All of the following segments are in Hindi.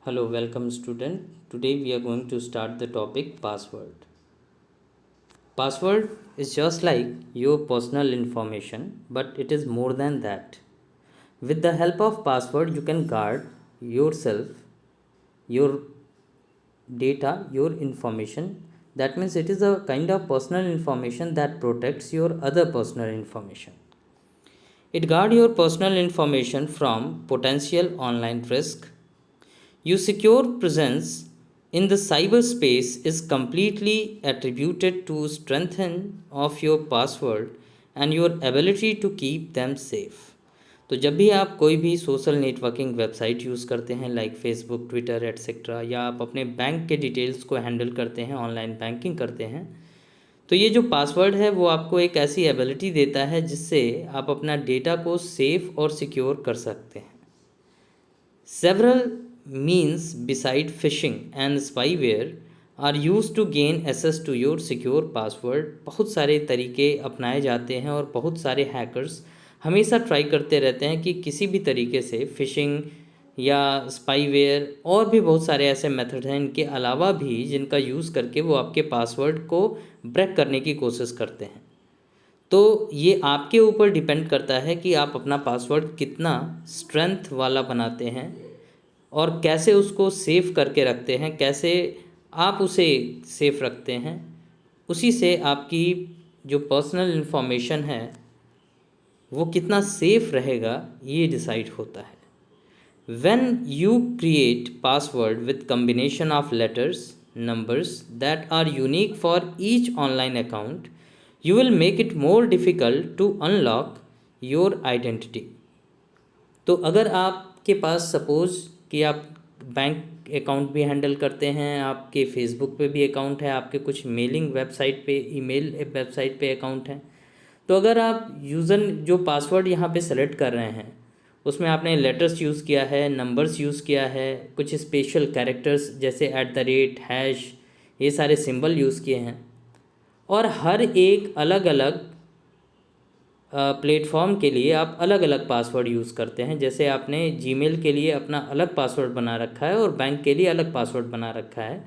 Hello, welcome student. Today we are going to start the topic password. Password is just like your personal information, but it is more than that. With the help of password, you can guard yourself, your data, your information. That means it is a kind of personal information that protects your other personal information. It guards your personal information from potential online risk. Your secure presence in the cyberspace is completely attributed to strengthening of your password and your ability to keep them safe. तो जब भी आप कोई भी सोशल नेटवर्किंग वेबसाइट यूज़ करते हैं लाइक फेसबुक, ट्विटर एट्सेट्रा, या आप अपने बैंक के डिटेल्स को हैंडल करते हैं, ऑनलाइन बैंकिंग करते हैं, तो ये जो पासवर्ड है वो आपको एक ऐसी एबिलिटी देता है जिससे आप अपना डेटा को सेफ और सिक्योर कर सकते हैं. Several means beside phishing and spyware are used to gain access to your secure password. बहुत सारे तरीके अपनाए जाते हैं और बहुत सारे हैकर्स हमेशा ट्राई करते रहते हैं कि किसी भी तरीके से फिशिंग या स्पाईवेयर और भी बहुत सारे ऐसे मेथड हैं इनके अलावा भी जिनका यूज़ करके वो आपके पासवर्ड को ब्रेक करने की कोशिश करते हैं. तो ये आपके ऊपर डिपेंड करता है कि आप अपना पासवर्ड कितना स्ट्रेंथ वाला बनाते हैं और कैसे उसको सेव करके रखते हैं, कैसे आप उसे सेफ रखते हैं. उसी से आपकी जो पर्सनल इन्फॉर्मेशन है वो कितना सेफ रहेगा ये डिसाइड होता है. When you create password with combination of letters, numbers that are unique for each online account, you will make it more difficult to unlock your identity. तो अगर आपके पास सपोज़ कि आप बैंक अकाउंट भी हैंडल करते हैं, आपके फेसबुक पे भी अकाउंट है, आपके कुछ मेलिंग वेबसाइट पे, ईमेल वेबसाइट पे अकाउंट है, तो अगर आप यूज़र जो पासवर्ड यहाँ पे सेलेक्ट कर रहे हैं उसमें आपने लेटर्स यूज़ किया है, नंबर्स यूज़ किया है, कुछ स्पेशल कैरेक्टर्स जैसे @ हैश, ये सारे सिंबल यूज़ किए हैं, और हर एक अलग अलग प्लेटफॉर्म के लिए आप अलग अलग पासवर्ड यूज़ करते हैं. जैसे आपने जीमेल के लिए अपना अलग पासवर्ड बना रखा है और बैंक के लिए अलग पासवर्ड बना रखा है.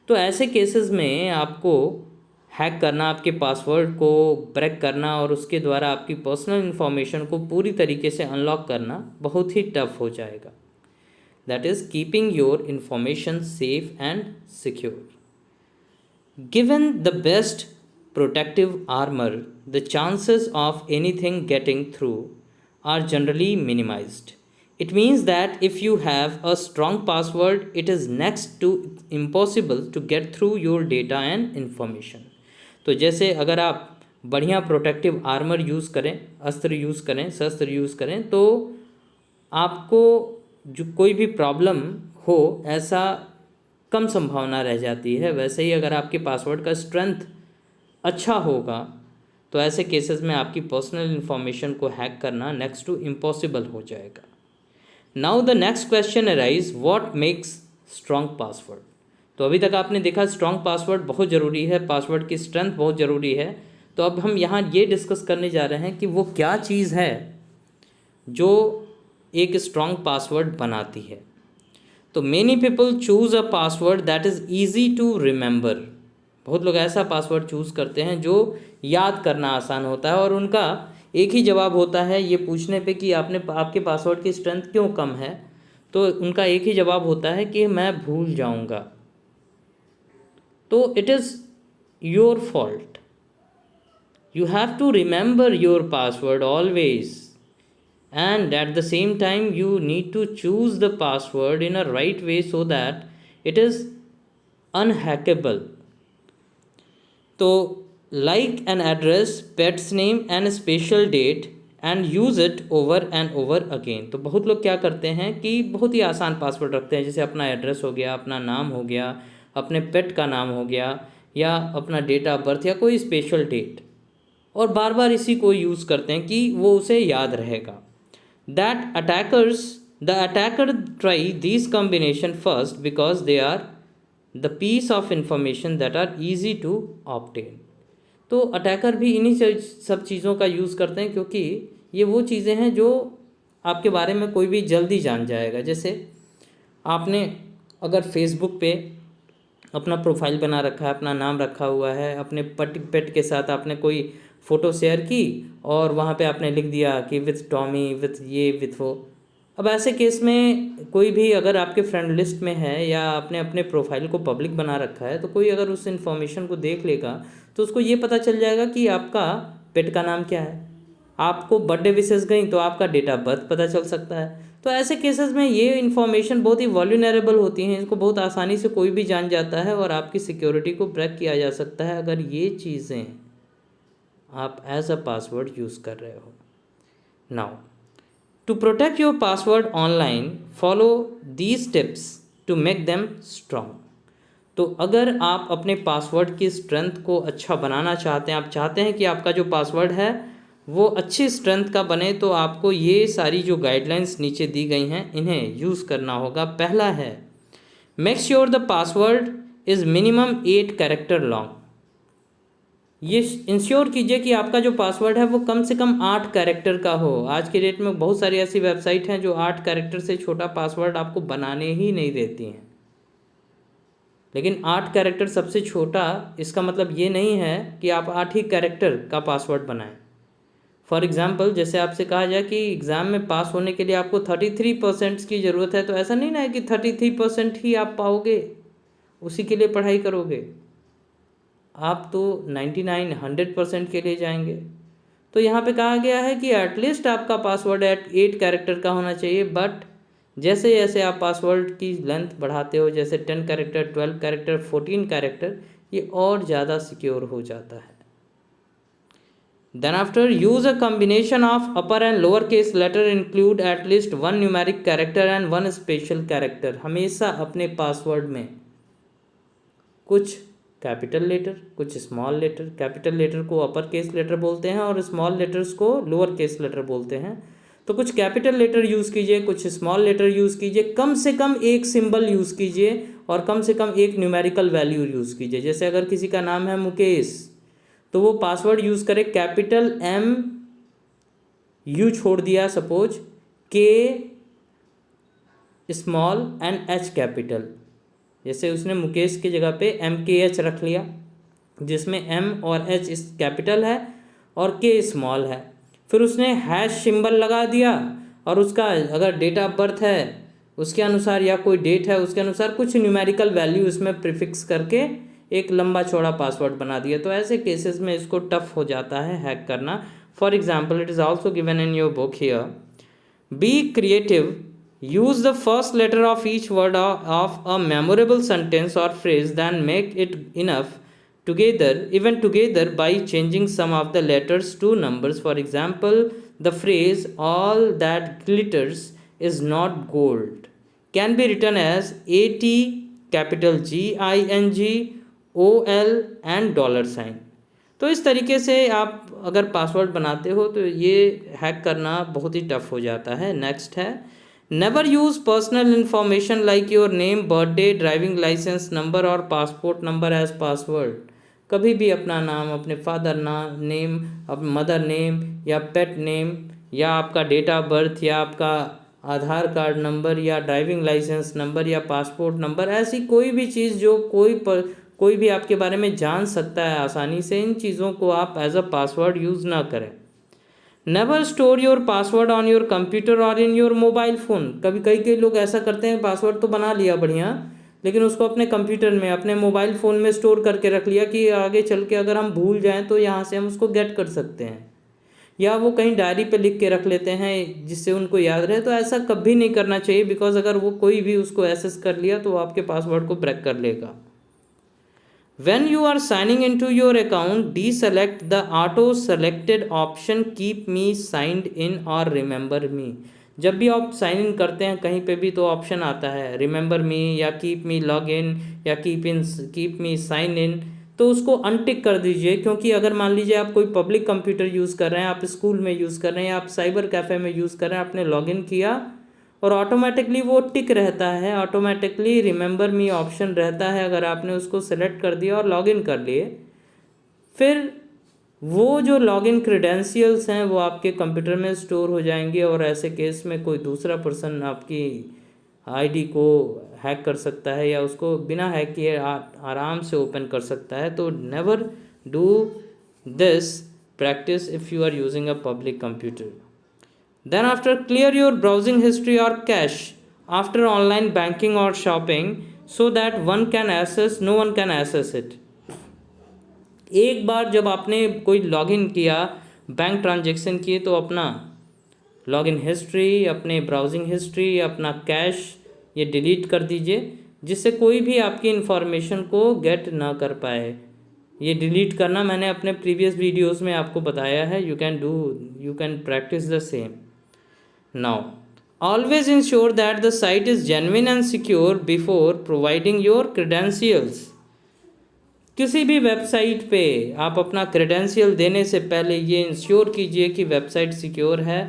तो ऐसे केसेस में आपको हैक करना, आपके पासवर्ड को ब्रेक करना और उसके द्वारा आपकी पर्सनल इन्फॉर्मेशन को पूरी तरीके से अनलॉक करना बहुत ही टफ हो जाएगा. That is keeping your information safe and secure. Given the best protective armor, the chances of anything getting through are generally minimized. It means that if you have a strong password, it is next to impossible to get through your data and information. तो जैसे अगर आप बढ़िया प्रोटेक्टिव आर्मर यूज़ करें, शस्त्र यूज़ करें, तो आपको जो कोई भी प्रॉब्लम हो ऐसा कम संभावना रह जाती है. वैसे ही अगर आपके पासवर्ड का स्ट्रेंथ अच्छा होगा तो ऐसे केसेस में आपकी पर्सनल इन्फॉर्मेशन को हैक करना नेक्स्ट टू इम्पॉसिबल हो जाएगा. Now the next question arise, what makes strong password. तो अभी तक आपने देखा स्ट्रॉन्ग पासवर्ड बहुत ज़रूरी है, पासवर्ड की स्ट्रेंथ बहुत ज़रूरी है. तो अब हम यहाँ ये डिस्कस करने जा रहे हैं कि वो क्या चीज़ है जो एक स्ट्रॉन्ग पासवर्ड बनाती है. तो many people choose a password that is easy to remember. बहुत लोग ऐसा पासवर्ड चूज़ करते हैं जो याद करना आसान होता है और उनका एक ही जवाब होता है ये पूछने पे कि आपके पासवर्ड की स्ट्रेंथ क्यों कम है. तो उनका एक ही जवाब होता है कि मैं भूल जाऊंगा. तो it is your fault. You have to remember your password always, and at the same time you need to choose the password in a right way so that it is unhackable. तो like an address, pet's name and special date and use it over and over again. तो बहुत लोग क्या करते हैं कि बहुत ही आसान पासवर्ड रखते हैं, जैसे अपना एड्रेस हो गया, अपना नाम हो गया, अपने पेट का नाम हो गया, या अपना डेट ऑफ बर्थ या कोई स्पेशल डेट, और बार बार इसी को यूज़ करते हैं कि वो उसे याद रहेगा. The attacker try these combination first because they are the piece of information that are easy to obtain. तो अटैकर भी इन्हीं सब चीज़ों का यूज़ करते हैं क्योंकि ये वो चीज़ें हैं जो आपके बारे में कोई भी जल्दी जान जाएगा. जैसे आपने अगर फेसबुक पे अपना प्रोफाइल बना रखा है, अपना नाम रखा हुआ है, अपने पेट के साथ आपने कोई फ़ोटो शेयर की और वहाँ पे आपने लिख दिया कि विथ टॉमी, विथ ये, विथ वो। अब ऐसे केस में कोई भी अगर आपके फ्रेंड लिस्ट में है या आपने अपने प्रोफाइल को पब्लिक बना रखा है, तो कोई अगर उस इन्फॉर्मेशन को देख लेगा तो उसको ये पता चल जाएगा कि आपका पेट का नाम क्या है। आपको बर्थडे विशेस गई तो आपका डेट ऑफ बर्थ पता चल सकता है। तो ऐसे केसेस में ये इन्फॉर्मेशन बहुत ही वल्नरेबल होती हैं, इसको बहुत आसानी से कोई भी जान जाता है और आपकी सिक्योरिटी को ब्रेक किया जा सकता है अगर ये चीज़ें आप एज अ पासवर्ड यूज़ कर रहे हो। Now to protect your password online, follow these tips to make them strong. तो अगर आप अपने पासवर्ड की स्ट्रेंथ को अच्छा बनाना चाहते हैं, आप चाहते हैं कि आपका जो पासवर्ड है वो अच्छी स्ट्रेंथ का बने, तो आपको ये सारी जो गाइडलाइंस नीचे दी गई हैं इन्हें यूज़ करना होगा। पहला है, make sure the password is minimum 8 character long. ये इंश्योर कीजिए कि आपका जो पासवर्ड है वो कम से कम 8 कैरेक्टर का हो। आज के डेट में बहुत सारी ऐसी वेबसाइट हैं जो 8 कैरेक्टर से छोटा पासवर्ड आपको बनाने ही नहीं देती हैं, लेकिन 8 कैरेक्टर सबसे छोटा, इसका मतलब ये नहीं है कि आप 8 ही कैरेक्टर का पासवर्ड बनाएं। फॉर एग्ज़ाम्पल, जैसे आपसे कहा जाए कि एग्ज़ाम में पास होने के लिए आपको 33% की ज़रूरत है, तो ऐसा नहीं ना है कि 33% ही आप पाओगे, उसी के लिए पढ़ाई करोगे। आप तो 99 100% के लिए जाएंगे। तो यहाँ पे कहा गया है कि एटलीस्ट आपका पासवर्ड 8 कैरेक्टर का होना चाहिए, बट जैसे जैसे आप पासवर्ड की लेंथ बढ़ाते हो, जैसे 10 कैरेक्टर, 12 कैरेक्टर, 14 कैरेक्टर, ये और ज़्यादा सिक्योर हो जाता है। Then after, use a combination of upper and lower case letter, include at least 1 numeric character and 1 special character. हमेशा अपने पासवर्ड में कुछ कैपिटल लेटर, कुछ स्मॉल लेटर, कैपिटल लेटर को अपर केस लेटर बोलते हैं और स्मॉल लेटर्स को लोअर केस लेटर बोलते हैं। तो कुछ कैपिटल लेटर यूज़ कीजिए, कुछ स्मॉल लेटर यूज़ कीजिए, कम से कम एक सिंबल यूज़ कीजिए और कम से कम एक न्यूमेरिकल वैल्यू यूज़ कीजिए। जैसे अगर किसी का नाम है मुकेश, तो वो पासवर्ड यूज़ करे कैपिटल M, U छोड़ दिया suppose, K small and H capital. जैसे उसने मुकेश की जगह पे MKH रख लिया, जिसमें M और H इस कैपिटल है और K स्मॉल है। फिर उसने हैश सिंबल लगा दिया और उसका अगर डेट ऑफ बर्थ है उसके अनुसार या कोई डेट है उसके अनुसार कुछ न्यूमेरिकल वैल्यू इसमें प्रीफिक्स करके एक लंबा चौड़ा पासवर्ड बना दिया। तो ऐसे केसेस में इसको टफ हो जाता है हैक करना। For example, it is also given in your book here, be creative, use the first letter of each word of a memorable sentence or phrase, then make it enough together, even together, by changing some of the letters to numbers. For example, the phrase all that glitters is not gold can be written as AT, capital GING OL and $sign। तो इस तरीके से आप अगर पासवर्ड बनाते हो तो ये हैक करना बहुत ही टफ हो जाता है। नेक्स्ट है, never use personal information like your name, birthday, driving licence number और पासपोर्ट नंबर एज पासवर्ड। कभी भी अपना नाम, अपने फादर नेम, मदर नेम या पेट नेम या आपका डेट ऑफ बर्थ या आपका आधार कार्ड नंबर या ड्राइविंग लाइसेंस नंबर या पासपोर्ट नंबर, ऐसी कोई भी चीज़ जो कोई भी आपके बारे में जान सकता है आसानी से, इन चीज़ों को आप एज अ पासवर्ड यूज़ ना करें। Never store your password on your computer और इन योर मोबाइल फ़ोन। कई लोग ऐसा करते हैं, पासवर्ड तो बना लिया बढ़िया, लेकिन उसको अपने कंप्यूटर में, अपने मोबाइल फ़ोन में स्टोर करके रख लिया कि आगे चल के अगर हम भूल जाएं तो यहाँ से हम उसको गेट कर सकते हैं, या वो कहीं डायरी पे लिख के रख लेते हैं जिससे उनको याद रहे। तो ऐसा कभी नहीं करना चाहिए, बिकॉज अगर वो कोई भी उसको एक्सेस कर लिया तो वो आपके पासवर्ड को ब्रेक कर लेगा। When you are signing into your account, deselect the auto selected option keep me signed in or remember me। जब भी आप साइन इन करते हैं कहीं पे भी तो ऑप्शन आता है रिमेंबर मी या कीप मी लॉग इन या कीप मी साइन इन, तो उसको अनटिक कर दीजिए। क्योंकि अगर मान लीजिए आप कोई पब्लिक कंप्यूटर यूज़ कर रहे हैं, आप स्कूल में यूज़ कर रहे हैं, आप साइबर कैफ़े में यूज़ कर रहे हैं, आपने लॉग इन किया और ऑटोमेटिकली वो टिक रहता है, ऑटोमेटिकली रिमेंबर मी ऑप्शन रहता है। अगर आपने उसको सेलेक्ट कर दिया और लॉगिन कर लिए, फिर वो जो लॉगिन क्रेडेंशियल्स हैं वो आपके कंप्यूटर में स्टोर हो जाएंगे और ऐसे केस में कोई दूसरा पर्सन आपकी आईडी को हैक कर सकता है या उसको बिना हैक किए आराम से ओपन कर सकता है। तो never do this practice if you are using a public computer. Then after, clear your browsing history or cache after online banking or shopping so that no one can access it. एक बार जब आपने कोई लॉगिन किया, बैंक ट्रांजैक्शन किए, तो अपना लॉगिन हिस्ट्री, अपने ब्राउजिंग हिस्ट्री, अपना कैश ये डिलीट कर दीजिए, जिससे कोई भी आपकी इन्फॉर्मेशन को गेट ना कर पाए। ये डिलीट करना मैंने अपने प्रीवियस वीडियोस में आपको बताया है। You can practice the same. Now always ensure that the site is genuine and secure before providing your credentials. किसी भी वेबसाइट पे आप अपना क्रेडेंशियल देने से पहले ये इंश्योर कीजिए कि वेबसाइट सिक्योर है।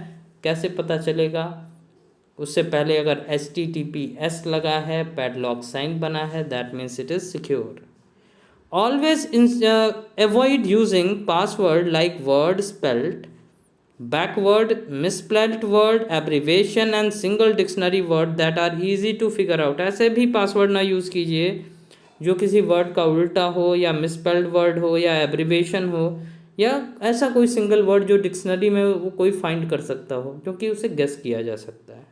कैसे पता चलेगा? उससे पहले अगर HTTPS लगा है, पैडलॉक साइन बना है, that means it is secure. Always avoid using password like word spelt backward, misspelled word, abbreviation and single dictionary word that are easy to figure out. ऐसे भी पासवर्ड ना यूज़ कीजिए जो किसी वर्ड का उल्टा हो, या मिसस्पेल्ड वर्ड हो, या एब्रीवेशन हो, या ऐसा कोई सिंगल वर्ड जो डिक्शनरी में वो कोई फाइंड कर सकता हो, क्योंकि उसे गेस किया जा सकता है।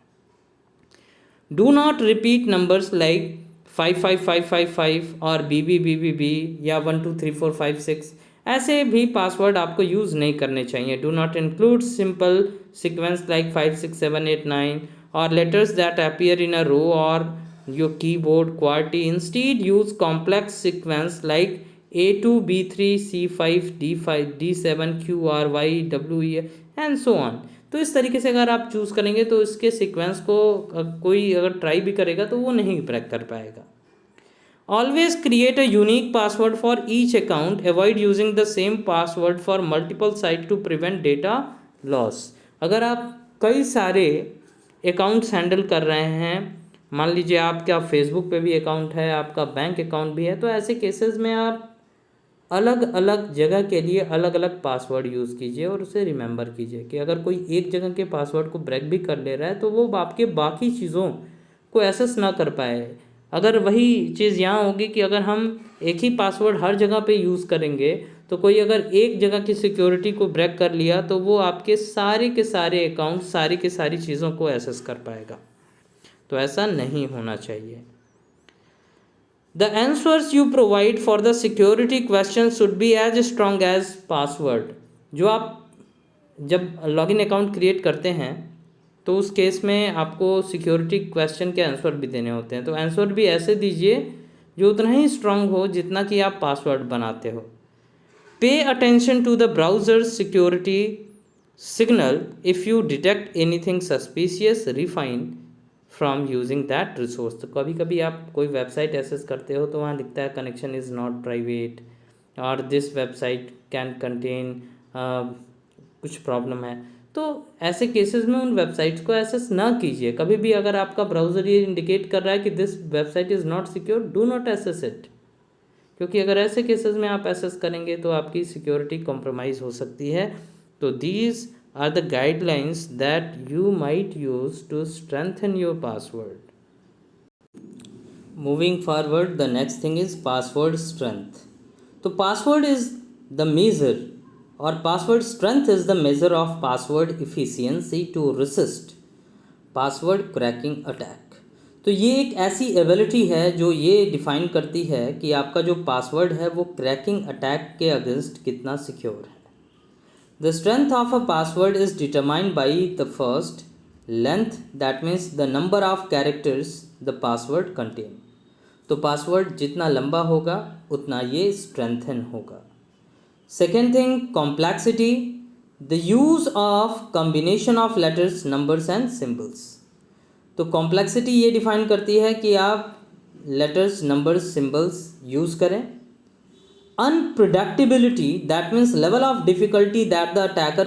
Do not repeat numbers like 55555 और BBBBB या 123456। ऐसे भी पासवर्ड आपको यूज़ नहीं करने चाहिए। Do not include simple sequence like 56789 और लेटर्स दैट अपीयर इन अ रो और your keyboard QWERTY। Instead use complex sequence like A2 B3 C5 D5 D7 QRY WE and so on. तो इस तरीके से अगर आप चूज़ करेंगे तो इसके सीक्वेंस को कोई अगर ट्राई भी करेगा तो वो नहीं क्रैक कर पाएगा। Always create a unique password for each account. Avoid using the same password for multiple site to prevent data loss. अगर आप कई सारे अकाउंट्स हैंडल कर रहे हैं, मान लीजिए आपका फेसबुक पे भी अकाउंट है, आपका बैंक अकाउंट भी है, तो ऐसे केसेस में आप अलग अलग जगह के लिए अलग अलग पासवर्ड यूज़ कीजिए और उसे रिमेंबर कीजिए कि अगर कोई एक जगह के पासवर्ड को ब्रेक भी कर ले रहा है तो वो आपके बाकी चीज़ों को एक्सेस ना कर पाए। अगर वही चीज़ यहाँ होगी कि अगर हम एक ही पासवर्ड हर जगह पे यूज़ करेंगे तो कोई अगर एक जगह की सिक्योरिटी को ब्रेक कर लिया तो वो आपके सारे के सारे अकाउंट, सारी के सारी चीज़ों को एक्सेस कर पाएगा। तो ऐसा नहीं होना चाहिए। The answers you provide for the security questions should be as strong as password. जो आप जब लॉगिन अकाउंट क्रिएट करते हैं तो उस केस में आपको सिक्योरिटी क्वेश्चन के आंसर भी देने होते हैं, तो आंसर भी ऐसे दीजिए जो उतना ही स्ट्रांग हो जितना कि आप पासवर्ड बनाते हो। Pay attention to the browser security signal if you detect anything suspicious refine from using that resource. तो कभी कभी आप कोई वेबसाइट एक्सेस करते हो तो वहाँ लिखता है कनेक्शन इज़ नॉट प्राइवेट और दिस वेबसाइट कैन कंटेन कुछ प्रॉब्लम है। तो ऐसे केसेस में उन वेबसाइट्स को एक्सेस ना कीजिए कभी भी। अगर आपका ब्राउज़र ये इंडिकेट कर रहा है कि this website is not secure, do not access it, क्योंकि अगर ऐसे केसेस में आप एक्सेस करेंगे तो आपकी सिक्योरिटी कॉम्प्रोमाइज़ हो सकती है। तो these are the guidelines that you might use to strengthen your password. Moving forward, the next thing is password strength. So password is the measure, or password strength is the measure of password efficiency to resist password cracking attack. तो ये एक ऐसी एबिलिटी है जो ये डिफाइन करती है कि आपका जो पासवर्ड है वो क्रैकिंग अटैक के अगेंस्ट कितना सिक्योर है। The strength of a password is determined by the first length, that means the number of characters the password contain. तो पासवर्ड जितना लंबा होगा उतना ये स्ट्रेंथन होगा। Second thing, complexity, the use of combination of letters, numbers and symbols. तो कॉम्प्लेक्सिटी ये डिफाइन करती है कि आप लेटर्स, नंबर्स, सिम्बल्स यूज़ करें। Unpredictability, that means level of difficulty that the attacker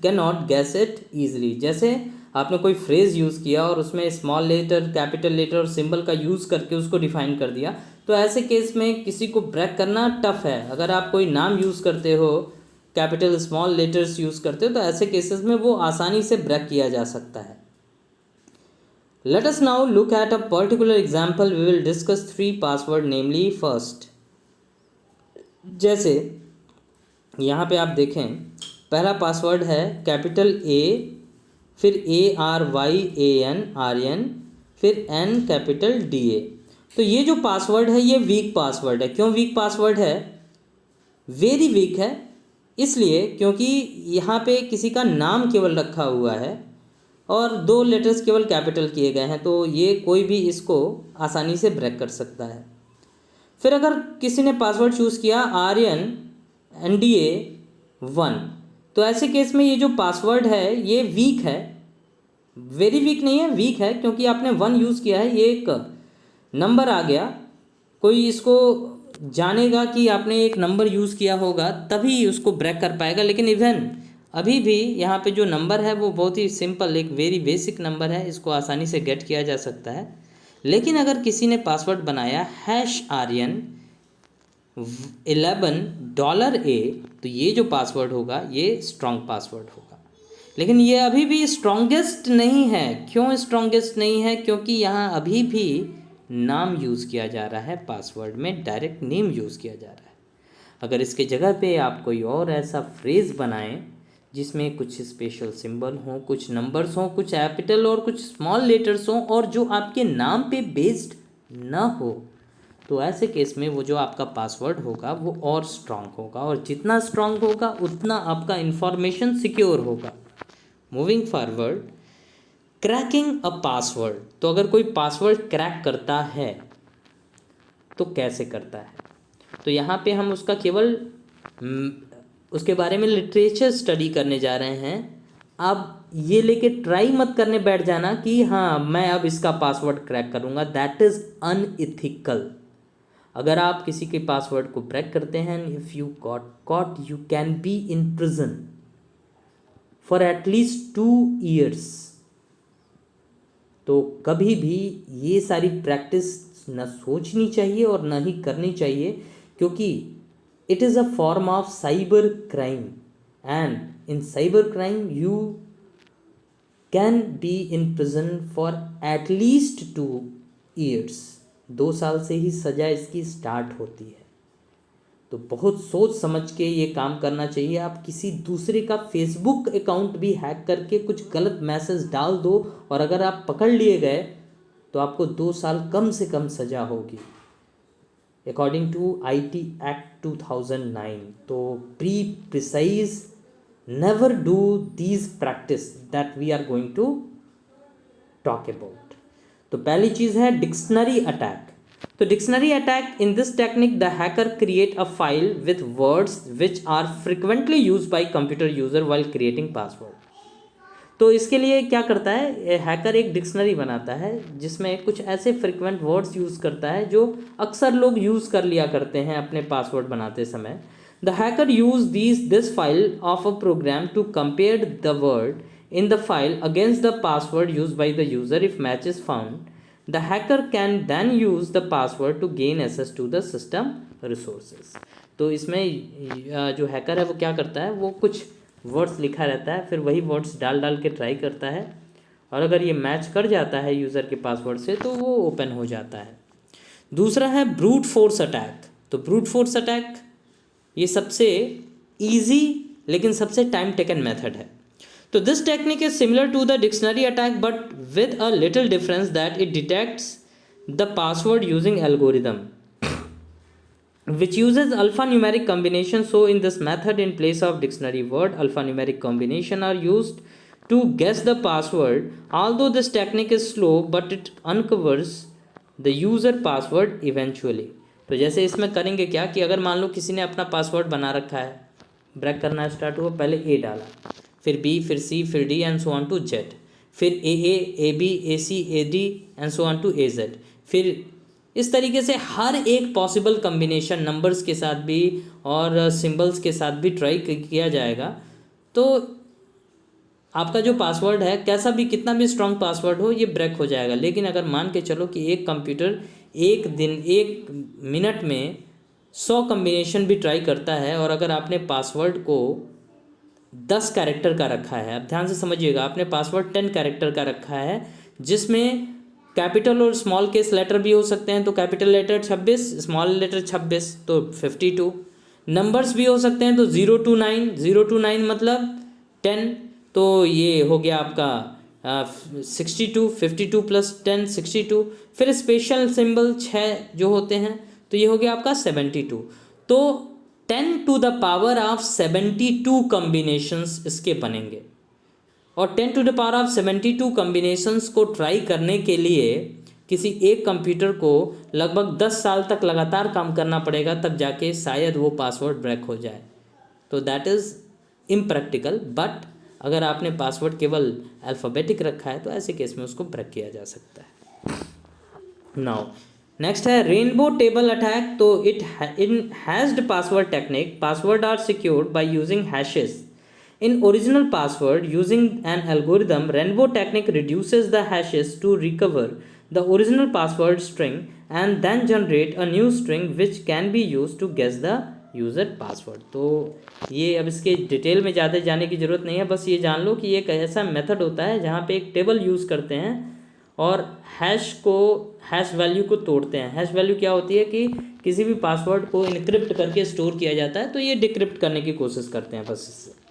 cannot guess it easily. जैसे आपने कोई फ्रेज़ यूज़ किया और उसमें स्मॉल लेटर, कैपिटल लेटर और सिंबल का यूज़ करके उसको डिफाइन कर दिया, तो ऐसे केस में किसी को ब्रेक करना टफ है। अगर आप कोई नाम यूज़ करते हो, कैपिटल स्मॉल लेटर्स यूज़ करते हो, तो ऐसे केसेस में वो आसानी से ब्रेक किया जा सकता है। Let us now look at a particular example. We will discuss 3 password, namely first, जैसे यहाँ पे आप देखें, पहला पासवर्ड है कैपिटल A, फिर ARYAN फिर N कैपिटल DA। तो ये जो पासवर्ड है ये वीक पासवर्ड है। क्यों वीक पासवर्ड है? वेरी वीक है इसलिए क्योंकि यहाँ पे किसी का नाम केवल रखा हुआ है और 2 लेटर्स केवल कैपिटल किए गए हैं, तो ये कोई भी इसको आसानी से ब्रेक कर सकता है। फिर अगर किसी ने पासवर्ड चूज़ किया RNNDA1, तो ऐसे केस में ये जो पासवर्ड है ये वीक है, वेरी वीक नहीं है, वीक है, क्योंकि आपने 1 यूज़ किया है, ये एक नंबर आ गया, कोई इसको जानेगा कि आपने एक नंबर यूज़ किया होगा तभी उसको ब्रेक कर पाएगा। लेकिन इवन अभी भी यहाँ पे जो नंबर है वो बहुत ही सिंपल, एक वेरी बेसिक नंबर है, इसको आसानी से गेट किया जा सकता है। लेकिन अगर किसी ने पासवर्ड बनाया $11$A, तो ये जो पासवर्ड होगा ये स्ट्रॉन्ग पासवर्ड होगा। लेकिन ये अभी भी स्ट्रॉन्गेस्ट नहीं है। क्यों स्ट्रॉन्गेस्ट नहीं है? क्योंकि यहाँ अभी भी नाम यूज़ किया जा रहा है, पासवर्ड में डायरेक्ट नेम यूज़ किया जा रहा है। अगर इसके जगह पे आप कोई और ऐसा फ्रेज़ बनाएं जिसमें कुछ स्पेशल सिंबल हों, कुछ नंबर्स हों, कुछ कैपिटल और कुछ स्मॉल लेटर्स हों और जो आपके नाम पे बेस्ड ना हो, तो ऐसे केस में वो जो आपका पासवर्ड होगा वो और स्ट्रांग होगा, और जितना स्ट्रांग होगा उतना आपका इंफॉर्मेशन सिक्योर होगा। Moving forward, cracking a password. तो अगर कोई पासवर्ड क्रैक करता है तो कैसे करता है? तो यहाँ पे हम उसका केवल उसके बारे में लिटरेचर स्टडी करने जा रहे हैं। अब ये लेके ट्राई मत करने बैठ जाना कि हाँ मैं अब इसका पासवर्ड क्रैक करूँगा, दैट इज़ अनइथिकल। अगर आप किसी के पासवर्ड को ब्रेक करते हैं, if you got caught you can be in prison for at least 2 years। तो कभी भी ये सारी प्रैक्टिस न सोचनी चाहिए और न ही करनी चाहिए, क्योंकि it is a form of cyber crime, and in cyber crime you can be in prison for at least 2 years। 2 साल से ही सज़ा इसकी स्टार्ट होती है। तो बहुत सोच समझ के ये काम करना चाहिए। आप किसी दूसरे का फेसबुक अकाउंट भी हैक करके कुछ गलत मैसेज डाल दो और अगर आप पकड़ लिए गए तो आपको 2 साल कम से कम सज़ा होगी, अकॉर्डिंग टू IT Act 2009। तो precise never do these practice that we are going to talk about. तो पहली चीज़ है डिक्शनरी अटैक। तो dictionary attack, in this technique the hacker create a file with words which are frequently use by computer user while creating password. तो इसके लिए क्या करता है, हैकर एक डिक्शनरी बनाता है जिसमें कुछ ऐसे फ्रिक्वेंट वर्ड्स यूज़ करता है जो अक्सर लोग यूज़ कर लिया करते हैं अपने पासवर्ड बनाते समय। The hacker use this file of a program to compare the word in the file against the password used by the user. If match is found, the hacker can then use the password to gain access to the system resources। तो इसमें जो हैकर है वो क्या करता है, वो कुछ वर्ड्स लिखा रहता है, फिर वही वर्ड्स डाल के ट्राई करता है, और अगर ये मैच कर जाता है यूज़र के पासवर्ड से तो वो ओपन हो जाता है। दूसरा है ब्रूट फोर्स अटैक। तो ब्रूट फोर्स अटैक ये सबसे ईजी लेकिन सबसे टाइम टेकन मेथड है। So this technique is similar to the dictionary attack but with a little difference that it detects the password using algorithm which uses alphanumeric combination. So in this method, in place of dictionary word, alphanumeric combination are used to guess the password. Although this technique is slow but it uncovers the user password eventually। तो जैसे इसमें करेंगे क्या कि अगर मान लो किसी ने अपना पासवर्ड बना रखा है, ब्रेक करना स्टार्ट हुआ, पहले A डाला, फिर B, फिर C, फिर D and so on to Z, फिर AA, AB, AC, AD and so on to AZ। फिर इस तरीके से हर एक पॉसिबल कम्बिनेशन नंबर्स के साथ भी और सिंबल्स के साथ भी ट्राई किया जाएगा। तो आपका जो पासवर्ड है कैसा भी, कितना भी स्ट्रॉन्ग पासवर्ड हो, ये ब्रेक हो जाएगा। लेकिन अगर मान के चलो कि एक कंप्यूटर एक मिनट में 100 कम्बिनेशन भी ट्राई करता है, और अगर आपने पासवर्ड को 10 कैरेक्टर का रखा है, अब ध्यान से समझिएगा, आपने पासवर्ड 10 कैरेक्टर का रखा है जिसमें कैपिटल और स्मॉल केस लेटर भी हो सकते हैं, तो कैपिटल लेटर 26, स्मॉल लेटर 26, तो 52। नंबर्स भी हो सकते हैं, तो 0 to 9, 0 to 9 मतलब 10, तो ये हो गया आपका 62, 52 प्लस 10 62। फिर स्पेशल सिंबल 6 जो होते हैं, तो ये हो गया आपका 72। तो 10 to the power of 72 combinations इसके बनेंगे। और 10 to the power of 72 combinations को ट्राई करने के लिए किसी एक कंप्यूटर को लगभग 10 साल तक लगातार काम करना पड़ेगा, तब जाके शायद वो पासवर्ड ब्रेक हो जाए। तो दैट इज़ इम्प्रैक्टिकल, बट अगर आपने पासवर्ड केवल अल्फ़ाबेटिक रखा है तो ऐसे केस में उसको ब्रेक किया जा सकता है। नाउ नेक्स्ट है रेनबो टेबल अटैक। तो in hashed password technique, password are secured by using hashes in original password. Using an algorithm, rainbow technique reduces the hashes to recover the original password string and then generate a new string which can be used to guess the user password. तो ये अब इसके डिटेल में ज़्यादा जाने की ज़रूरत नहीं है, बस ये जान लो कि ये एक ऐसा मेथड होता है जहाँ पे एक टेबल यूज़ करते हैं और हैश वैल्यू को तोड़ते हैं। हैश वैल्यू क्या होती है कि किसी भी पासवर्ड को इनक्रिप्ट करके स्टोर किया जाता है, तो ये डिक्रिप्ट करने की कोशिश करते हैं बस इससे।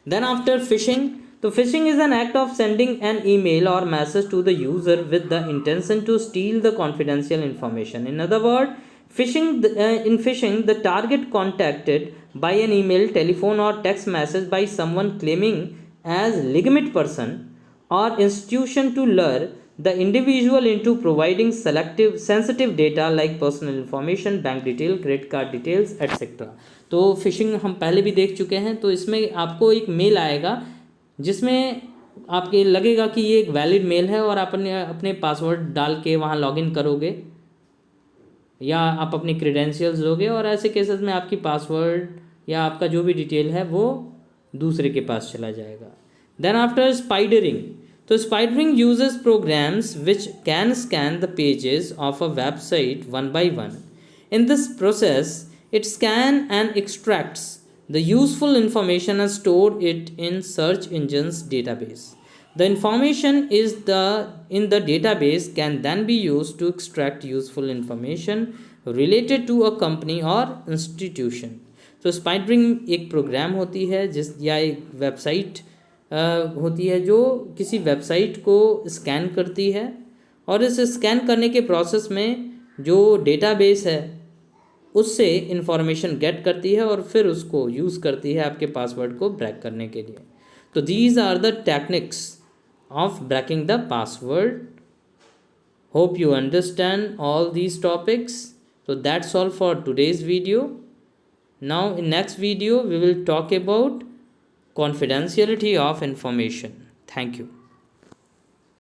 Then after phishing, तो phishing is an act of sending an email or message to the user with the intention to steal the confidential information. In other words, in phishing, the target contacted by an email, telephone or text message by someone claiming as legitimate person or institution to lure the individual into providing sensitive data like personal information, bank detail, credit card details, etc. तो फिशिंग हम पहले भी देख चुके हैं। तो इसमें आपको एक मेल आएगा जिसमें आपके लगेगा कि ये एक वैलिड मेल है और आप अपने पासवर्ड डाल के वहाँ लॉगिन करोगे या आप अपनी क्रेडेंशियल्स दोगे और ऐसे केसेस में आपकी पासवर्ड या आपका जो भी डिटेल है वो दूसरे के पास चला जाएगा। देन आफ्टर स्पाइडरिंग, तो spidering uses programs which can scan the pages of a website one by one. In this process it scans and extracts the useful information and store it in search engine's database. The information in the database can then be used to extract useful information related to a company or institution. तो स्पाइडरिंग एक प्रोग्राम होती है या एक वेबसाइट होती है जो किसी वेबसाइट को स्कैन करती है और इस स्कैन करने के प्रोसेस में जो डेटाबेस है उससे इंफॉर्मेशन गेट करती है और फिर उसको यूज़ करती है आपके पासवर्ड को ब्रेक करने के लिए। तो these are the techniques of breaking the password. Hope you understand all these topics. So that's all for today's video. Now in next video we will talk about confidentiality of information. Thank you.